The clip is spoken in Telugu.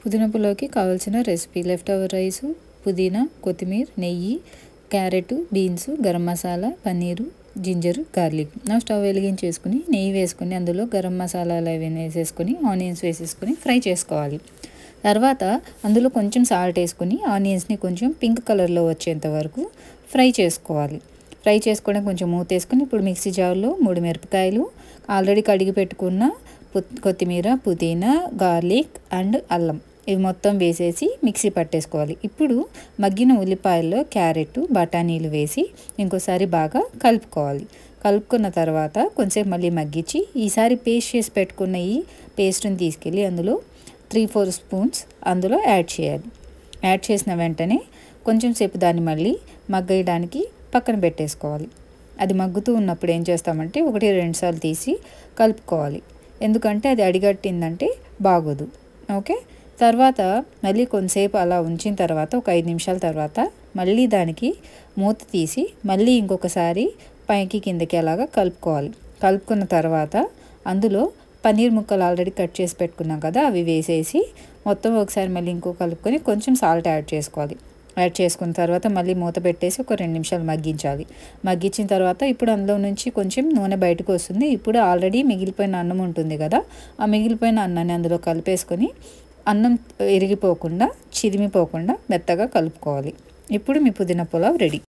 పుదీనా పులావ్కి కావాల్సిన రెసిపీ లెఫ్ట్ ఓవర్ రైసు, పుదీనా, కొత్తిమీర, నెయ్యి, carrot, beans, garam masala, paneer, ginger, garlic. Stove వెలిగించేసుకుని నెయ్యి వేసుకుని అందులో గరం మసాలాలు అవి వేసేసుకొని ఆనియన్స్ వేసేసుకొని ఫ్రై చేసుకోవాలి. తర్వాత అందులో కొంచెం సాల్ట్ వేసుకుని ఆనియన్స్ని కొంచెం పింక్ కలర్లో వచ్చేంత వరకు ఫ్రై చేసుకోవాలి. ఫ్రై చేసుకోవడం కొంచెం మూత వేసుకుని ఇప్పుడు మిక్సీ జార్లో 3 మిరపకాయలు, ఆల్రెడీ కడిగి పెట్టుకున్న కొత్తిమీర, పుదీనా, గార్లిక్ అండ్ అల్లం ఇవి మొత్తం వేసేసి మిక్సీ పట్టేసుకోవాలి. ఇప్పుడు మగ్గిన ఉల్లిపాయల్లో క్యారెట్, బఠానీలు వేసి ఇంకోసారి బాగా కలుపుకోవాలి. కలుపుకున్న తర్వాత కొంచెం మళ్ళీ మగ్గించి ఈసారి పేస్ట్ చేసి పెట్టుకున్న ఈ పేస్ట్ని తీసుకెళ్ళి అందులో 3-4 స్పూన్స్ అందులో యాడ్ చేయాలి. యాడ్ చేసిన వెంటనే కొంచెం సేపు దాన్ని మళ్ళీ మగ్గడానికి పక్కన పెట్టేసుకోవాలి. అది మగ్గుతూ ఉన్నప్పుడు ఏం చేస్తామంటే 1-2 సార్లు తీసి కలుపుకోవాలి. ఎందుకంటే అది అడిగట్టిందంటే బాగోదు. ఓకే, తర్వాత మళ్ళీ కొంతసేపు అలా ఉంచిన తర్వాత ఒక 5 నిమిషాల తర్వాత మళ్ళీ దానికి మూత తీసి మళ్ళీ ఇంకొకసారి పైకి కిందకి అలాగా కలుపుకోవాలి. కలుపుకున్న తర్వాత అందులో పన్నీర్ ముక్కలు ఆల్రెడీ కట్ చేసి పెట్టుకున్నాం కదా, అవి వేసేసి మొత్తం ఒకసారి మళ్ళీ కలుపుకొని కొంచెం సాల్ట్ యాడ్ చేసుకోవాలి. యాడ్ చేసుకున్న తర్వాత మళ్ళీ మూత పెట్టేసి ఒక 2 నిమిషాలు మగ్గించాలి. మగ్గించిన తర్వాత ఇప్పుడు అందులో నుంచి కొంచెం నూనె బయటకు వస్తుంది. ఇప్పుడు ఆల్రెడీ మిగిలిపోయిన అన్నం ఉంటుంది కదా, ఆ మిగిలిపోయిన అన్నాన్ని అందులో కలిపేసుకొని అన్నం ఇరిగిపోకుండా, చిరిమిపోకుండా మెత్తగా కలుపుకోవాలి. ఇప్పుడు మీ పుదీనా పులావ్ రెడీ.